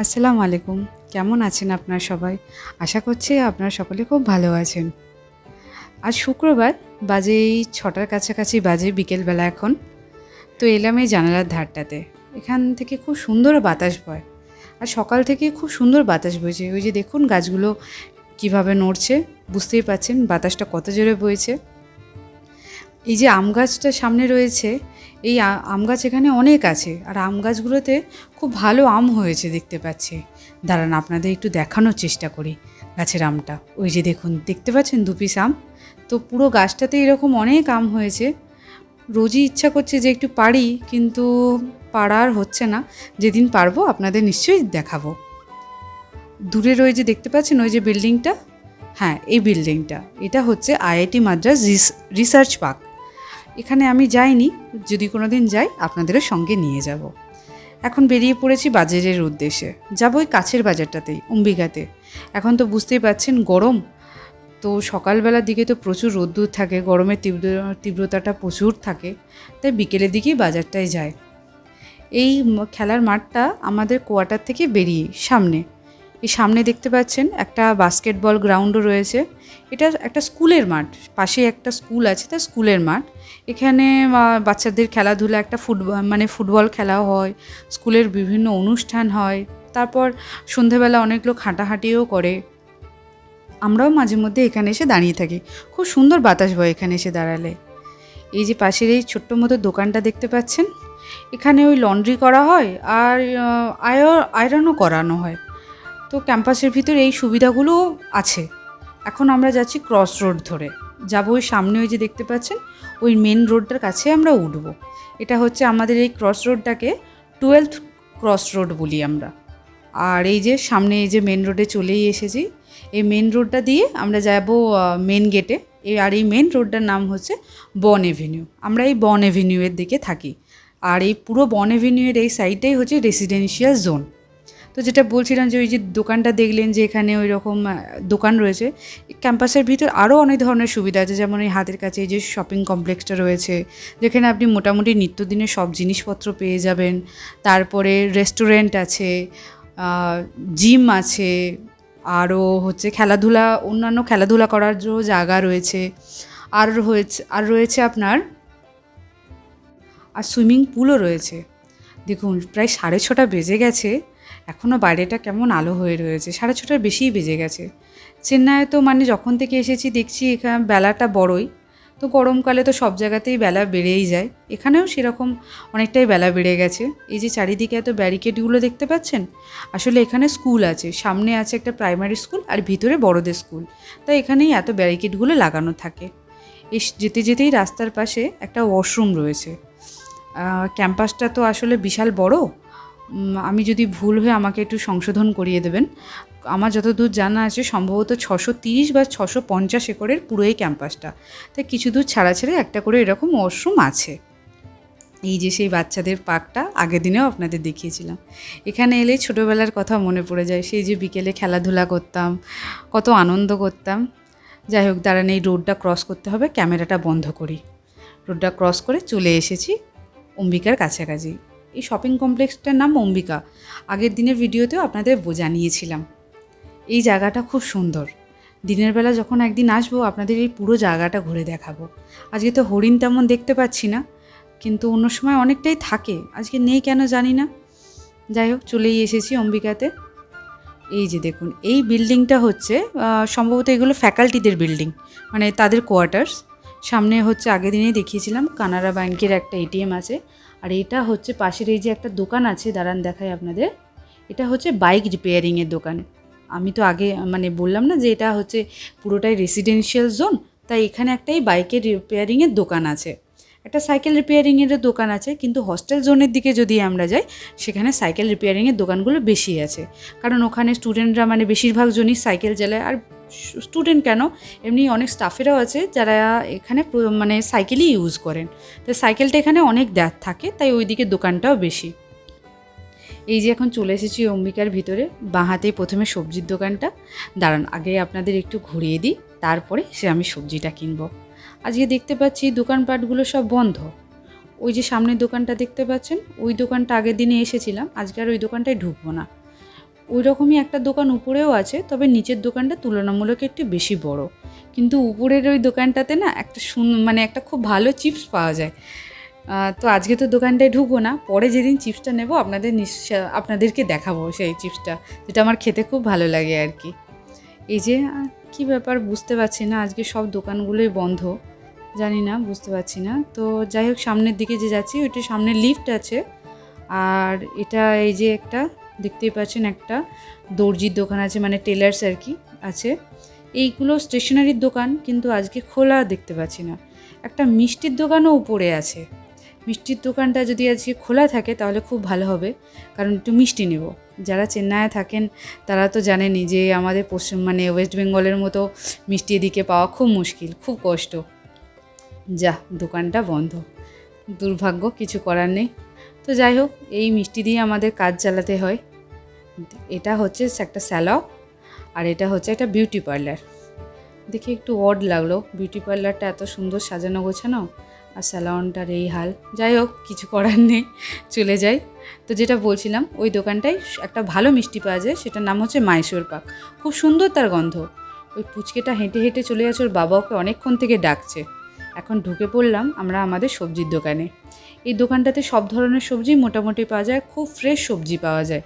আসসালামু আলাইকুম। কেমন আছেন আপনারা সবাই? আশা করছি আপনারা সকলে খুব ভালো আছেন। আজ শুক্রবার, বাজে এই ৬টার কাছাকাছি বাজে বিকেলবেলা এখন। তো এলাম এই জানালার ধারটাতে। এখান থেকে খুব সুন্দর বাতাস বয়। আর সকাল থেকে খুব সুন্দর বাতাস বইছে। ওই যে দেখুন গাছগুলো কিভাবে নড়ছে, বুঝতেই পারছেন বাতাসটা কত জোরে বইছে। এই যে আম গাছটা সামনে রয়েছে, এই আম গাছ এখানে অনেক আছে। আর আম গাছগুলোতে খুব ভালো আম হয়েছে দেখতে পাচ্ছি। দাঁড়ান আপনাদের একটু দেখানোর চেষ্টা করি গাছের আমটা। ওই যে দেখুন, দেখতে পাচ্ছেন ২ পিস আম। তো পুরো গাছটাতে এরকম অনেক আম হয়েছে। রোজই ইচ্ছা করছে যে একটু পারি, কিন্তু পারা আর হচ্ছে না। যেদিন পারবো আপনাদের নিশ্চয়ই দেখাবো। দূরের ওই যে দেখতে পাচ্ছেন ওই যে বিল্ডিংটা, হ্যাঁ এই বিল্ডিংটা, এটা হচ্ছে আইআইটি মাদ্রাস রিসার্চ পার্ক। এখানে আমি যাইনি, যদি কোনো দিন যাই আপনাদেরও সঙ্গে নিয়ে যাব। এখন বেরিয়ে পড়েছি বাজারের উদ্দেশ্যে, যাবো ওই কাছের বাজারটাতেই, অম্বিকাতে। এখন তো বুঝতেই পারছেন গরম, তো সকালবেলার দিকে তো প্রচুর রোদ্দুর থাকে, গরমের তীব্রতাটা প্রচুর থাকে, তাই বিকেলের দিকেই বাজারটায় যায়। এই খেলার মাঠটা আমাদের কোয়ার্টার থেকে বেরিয়ে সামনে, এই সামনে দেখতে পাচ্ছেন একটা বাস্কেটবল গ্রাউন্ডও রয়েছে। এটা একটা স্কুলের মাঠ, পাশে একটা স্কুল আছে, তার স্কুলের মাঠ। এখানে বাচ্চাদের খেলাধুলা, একটা ফুটবল খেলাও হয়, স্কুলের বিভিন্ন অনুষ্ঠান হয়। তারপর সন্ধেবেলা অনেক লোক হাঁটাহাঁটিও করে। আমরাও মাঝে মধ্যে এখানে এসে দাঁড়িয়ে থাকি। খুব সুন্দর বাতাস বয় এখানে এসে দাঁড়ালে। এই যে পাশের এই ছোট্ট মতো দোকানটা দেখতে পাচ্ছেন, এখানে ওই লন্ড্রি করা হয় আর আয়রনও করানো হয়। তো ক্যাম্পাসের ভিতরে এই সুবিধাগুলো আছে। এখন আমরা যাচ্ছি ক্রস রোড ধরে, যাবো ওই সামনে ওই যে দেখতে পাচ্ছেন ওই মেন রোডটার কাছে আমরা উঠবো। এটা হচ্ছে আমাদের এই ক্রস রোডটাকে 12th ক্রস রোড বলি আমরা। আর এই যে সামনে এই যে মেন রোডে চলেই এসেছি। এই মেন রোডটা দিয়ে আমরা যাব মেন গেটে। আর এই মেন রোডটার নাম হচ্ছে বন এভিনিউ। আমরা এই বন এভিনিউয়ের দিকে থাকি। আর এই পুরো বন এভিনিউয়ের এই সাইডটাই হচ্ছে রেসিডেন্সিয়াল জোন। তো যেটা বলছিলাম যে ওই যে দোকানটা দেখলেন যে এখানে ওই রকম দোকান রয়েছে। ক্যাম্পাসের ভিতর আরও অনেক ধরনের সুবিধা আছে, যেমন এই হাতের কাছে এই যে শপিং কমপ্লেক্সটা রয়েছে, যেখানে আপনি মোটামুটি নিত্যদিনের সব জিনিসপত্র পেয়ে যাবেন। তারপরে রেস্টুরেন্ট আছে, জিম আছে, আরও হচ্ছে খেলাধুলা, অন্যান্য খেলাধুলা করার জায়গা রয়েছে। আর রয়েছে আপনার সুইমিং পুলও রয়েছে। দেখুন প্রায় 6:30 বেজে গেছে, এখনও বাইরেটা কেমন আলো হয়ে রয়েছে। 6:30 বেশিই বেজে গেছে। চেন্নাইয়ে তো যখন থেকে এসেছি দেখছি এখানে বেলাটা বড়ই। তো গরমকালে তো সব জায়গাতেই বেলা বেড়েই যায়, এখানেও সেরকম অনেকটাই বেলা বেড়ে গেছে। এই যে চারিদিকে এত ব্যারিকেডগুলো দেখতে পাচ্ছেন, আসলে এখানে স্কুল আছে, সামনে আছে একটা প্রাইমারি স্কুল আর ভিতরে বড়দের স্কুল, তাই এখানেই এত ব্যারিকেডগুলো লাগানো থাকে। যেতে যেতেই রাস্তার পাশে একটা ওয়াশরুম রয়েছে। ক্যাম্পাসটা তো আসলে বিশাল বড়। আমি যদি ভুল হয়ে আমাকে একটু সংশোধন করিয়ে দেবেন। আমার যতদূর জানা আছে সম্ভবত 630 বা 650 একরের পুরো এই ক্যাম্পাসটা। তাই কিছু দূর ছাড়া ছেড়ে একটা করে এরকম ওয়াশরুম আছে। এই যে সেই বাচ্চাদের পার্কটা আগের দিনেও আপনাদের দেখিয়েছিলাম। এখানে এলেই ছোটোবেলার কথা মনে পড়ে যায়, সেই যে বিকেলে খেলাধুলা করতাম, কত আনন্দ করতাম। যাই হোক, দাঁড়ান এই রোডটা ক্রস করতে হবে, ক্যামেরাটা বন্ধ করি। রোডটা ক্রস করে চলে এসেছি অম্বিকার কাছাকাছি। এই শপিং কমপ্লেক্সটার নাম অম্বিকা। আগের দিনের ভিডিওতেও আপনাদের জানিয়েছিলাম। এই জায়গাটা খুব সুন্দর। দিনের বেলা যখন একদিন আসবো আপনাদের এই পুরো জায়গাটা ঘুরে দেখাবো। আজকে তো হরিণ তেমন দেখতে পাচ্ছি না, কিন্তু অন্য সময় অনেকটাই থাকে, আজকে নেই কেন জানি না। যাই হোক, চলেই এসেছি অম্বিকাতে। এই যে দেখুন, এই বিল্ডিংটা হচ্ছে সম্ভবত এগুলো ফ্যাকাল্টিদের বিল্ডিং, তাদের কোয়ার্টার্স। সামনে হচ্ছে আগের দিনেই দেখিয়েছিলাম কানাড়া ব্যাংকের একটা এটিএম আছে। আর এটা হচ্ছে পাশের এই যে একটা দোকান আছে, দাঁড়ান দেখাই আপনাদের। এটা হচ্ছে বাইক রিপেয়ারিংয়ের দোকান। আমি তো আগে বললাম না যে এটা হচ্ছে পুরোটাই রেসিডেন্সিয়াল জোন, তাই এখানে একটাই বাইকের রিপেয়ারিংয়ের দোকান আছে, একটা সাইকেল রিপেয়ারিংয়েরও দোকান আছে। কিন্তু হস্টেল জোনের দিকে যদি আমরা যাই, সেখানে সাইকেল রিপেয়ারিংয়ের দোকানগুলো বেশি আছে, কারণ ওখানে স্টুডেন্টরা বেশিরভাগ জনই সাইকেল চালায়। আর স্টুডেন্ট কেন, এমনি অনেক স্টাফেরাও আছে যারা এখানে সাইকেলই ইউজ করেন। তো সাইকেলটা এখানে অনেক থাকে, তাই ওই দিকে দোকানটাও বেশি। এই যে এখন চলে এসেছি অম্বিকার ভিতরে, বাঁ হাতেই প্রথমে সবজির দোকানটা। দাঁড়ান আগে আপনাদের একটু ঘুরিয়ে দিই, তারপরে আমি সবজিটা কিনবো। আজকে দেখতে পাচ্ছি দোকানপাটগুলো সব বন্ধ। ওই যে সামনের দোকানটা দেখতে পাচ্ছেন, ওই দোকানটা আগের দিনে এসেছিলাম, আজকে আর ওই দোকানটায় ঢুকবো না। ওই রকমই একটা দোকান উপরেও আছে, তবে নিচের দোকানটা তুলনামূলক একটু বেশি বড়। কিন্তু উপরের ওই দোকানটাতে না একটা মানে একটা খুব ভালো চিপস পাওয়া যায়। তো আজকে তো দোকানটায় ঢুকবো না, পরে যেদিন চিপসটা নেব আপনাদেরকে দেখাবো সেই চিপসটা, যেটা আমার খেতে খুব ভালো লাগে আর কি। এই যে কি ব্যাপার বুঝতে পারছি না, আজকে সব দোকানগুলোই বন্ধ, জানি না, বুঝতে পারছি না। তো যাই হোক, সামনের দিকে যে যাচ্ছি ওইটা সামনে লিফট আছে। আর এটা এই যে একটা দেখতেই পাচ্ছেন একটা দর্জির দোকান আছে, মানে টেলার্স আর কি আছে। এইগুলো স্টেশনারির দোকান, কিন্তু আজকে খোলা দেখতে পাচ্ছি না। একটা মিষ্টির দোকানও উপরে আছে। মিষ্টির দোকানটা যদি আজকে খোলা থাকে তাহলে খুব ভালো হবে, কারণ একটু মিষ্টি নেব। যারা চেন্নাইয়ে থাকেন তারা তো জানেনই যে আমাদের মানে ওয়েস্ট বেঙ্গলের মতো মিষ্টি এদিকে পাওয়া খুব মুশকিল, খুব কষ্ট। যা, দোকানটা বন্ধ, দুর্ভাগ্য, কিছু করার নেই। তো যাই হোক, এই মিষ্টি দিয়ে আমাদের কাজ চালাতে হয়। এটা হচ্ছে একটা স্যালক, আর এটা হচ্ছে একটা বিউটি পার্লার। দেখে একটু অড লাগলো, বিউটি পার্লারটা এত সুন্দর সাজানো গোছানো, আর স্যালনটার এই হাল। যাই হোক, কিছু করার নেই, চলে যাই। তো যেটা বলছিলাম, ওই দোকানটায় একটা ভালো মিষ্টি পাওয়া যায়, সেটার নাম হচ্ছে মাইসোর পাক। খুব সুন্দর তার গন্ধ। ওই পুচকেটা হেঁটে হেঁটে চলে যাচ্ছে, ওর বাবা ওকে অনেকক্ষণ থেকে ডাকছে। এখন ঢুকে পড়লাম আমরা আমাদের সবজির দোকানে। এই দোকানটাতে সব ধরনের সবজি মোটামুটি পাওয়া যায়, খুব ফ্রেশ সবজি পাওয়া যায়।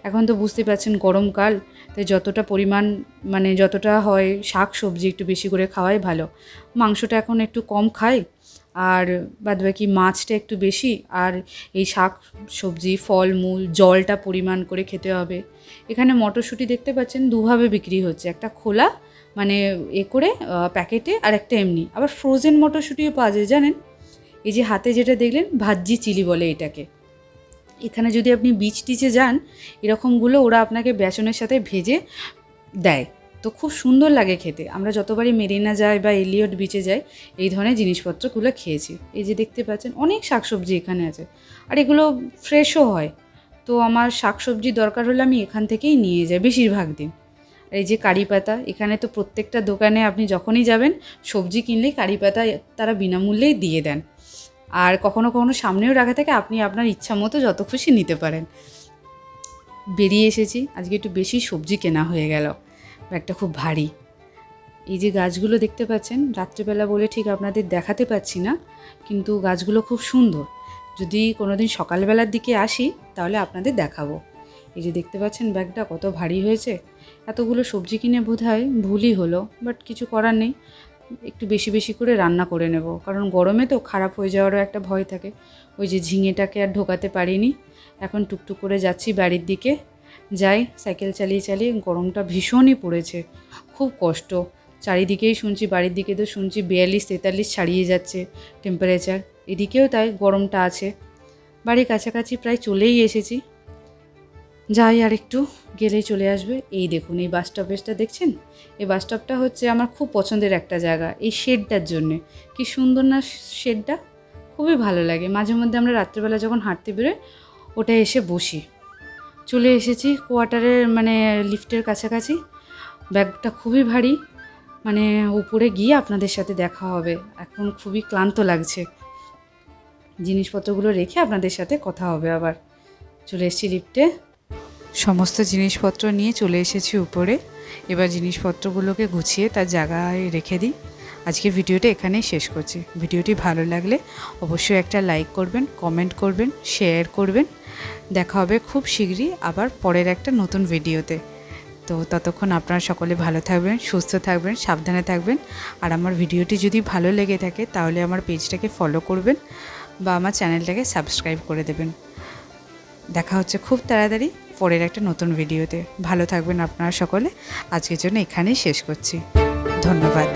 এখন তো বুঝতে পারছেন গরমকাল, তাই যতটা পরিমাণ মানে যতটা হয় শাক সবজি একটু বেশি করে খাওয়াই ভালো। মাংসটা এখন একটু কম খাই, আর বাদবাকি মাছটা একটু বেশি, আর এই শাক সবজি ফলমূল জলটা পরিমাণ করে খেতে হবে। এখানে মটরশুঁটি দেখতে পাচ্ছেন দুভাবে বিক্রি হচ্ছে, একটা খোলা মানে করে প্যাকেটে, আর একটা এমনি। আবার ফ্রোজেন মটরশুঁটিও পাওয়া যায় জানেন। এই যে হাতে যেটা দেখলেন ভাজ্জি চিলি বলে এটাকে। এখানে যদি আপনি বিচ টিচে যান, এরকমগুলো ওরা আপনাকে বেসনের সাথে ভেজে দেয়, তো খুব সুন্দর লাগে খেতে। আমরা যতবারই মেরিনা যাই বা এলিয়ট বিচে যাই, এই ধরনের জিনিসপত্রগুলো খেয়েছি। এই যে দেখতে পাচ্ছেন অনেক শাকসবজি এখানে আছে, আর এগুলো ফ্রেশও হয়। তো আমার শাকসবজি দরকার হলে আমি এখান থেকেই নিয়ে যাই বেশিরভাগ দিন। আর এই যে কারি পাতা, এখানে তো প্রত্যেকটা দোকানে আপনি যখনই যাবেন সবজি কিনলেই কারি পাতা তারা বিনামূল্যেই দিয়ে দেন। আর কখনো কখনো সামনেও রাখা থাকে, আপনি আপনার ইচ্ছা মতো যত খুশি নিতে পারেন। বেরিয়ে এসেছি, আজকে একটু বেশি সবজি কেনা হয়ে গেল, ব্যাগটা খুব ভারী। এই যে গাছগুলো দেখতে পাচ্ছেন, রাত্রেবেলা বলে ঠিক আপনাদের দেখাতে পাচ্ছি না, কিন্তু গাছগুলো খুব সুন্দর। যদি কোনো দিন সকালবেলার দিকে আসি তাহলে আপনাদের দেখাবো। এই যে দেখতে পাচ্ছেন ব্যাগটা কত ভারী হয়েছে। এতগুলো সবজি কিনে বোধহয় ভুলই হলো, বাট কিছু করার নেই, একটু বেশি বেশি করে রান্না করে নেব, কারণ গরমে তো খারাপ হয়ে যাওয়ারও একটা ভয় থাকে। ওই যে ঝিঙেটাকে আর ঢোকাতে পারিনি, এখন টুকটুক করে যাচ্ছি বাড়ির দিকে। যাই, সাইকেল চালিয়ে চালিয়ে, গরমটা ভীষণই পড়েছে, খুব কষ্ট। চারিদিকেই শুনছি, বাড়ির দিকে তো শুনছি 42-43 ছাড়িয়ে যাচ্ছে টেম্পারেচার, এদিকেও তাই গরমটা আছে। বাড়ির কাছাকাছি প্রায় চলেই এসেছি, যাই আর একটু গেলেই চলে আসবে। এই দেখুন এই বাস স্টপেজটা দেখছেন, এই বাস স্টপটা হচ্ছে আমার খুব পছন্দের একটা জায়গা এই শেডটার জন্যে। কি সুন্দর না শেডটা, খুবই ভালো লাগে। মাঝে মধ্যে আমরা রাত্রেবেলা যখন হাঁটতে বেরোই ওটা এসে বসি। চলে এসেছি কোয়ার্টারের মানে লিফটের কাছাকাছি। ব্যাগটা খুবই ভারী, মানে উপরে গিয়ে আপনাদের সাথে দেখা হবে। এখন খুবই ক্লান্ত লাগছে, জিনিসপত্রগুলো রেখে আপনাদের সাথে কথা হবে আবার। চলে এসেছি লিফটে, সমস্ত জিনিসপত্র নিয়ে চলে এসেছি উপরে। এবার জিনিসপত্রগুলোকে গুছিয়ে তার জায়গায় রেখে দিই। আজকে ভিডিওটা এখানেই শেষ করছি। ভিডিওটি ভালো লাগলে অবশ্যই একটা লাইক করবেন, কমেন্ট করবেন, শেয়ার করবেন। দেখা হবে খুব শীঘ্রই আবার পরের একটা নতুন ভিডিওতে। তো ততক্ষণ আপনারা সকলে ভালো থাকবেন, সুস্থ থাকবেন, সাবধানে থাকবেন। আর আমার ভিডিওটি যদি ভালো লেগে থাকে তাহলে আমার পেজটাকে ফলো করবেন বা আমার চ্যানেলটাকে সাবস্ক্রাইব করে দেবেন। দেখা হচ্ছে খুব তাড়াতাড়ি পরের একটা নতুন ভিডিওতে। ভালো থাকবেন আপনারা সকলে। আজকের জন্য এখানেই শেষ করছি। ধন্যবাদ।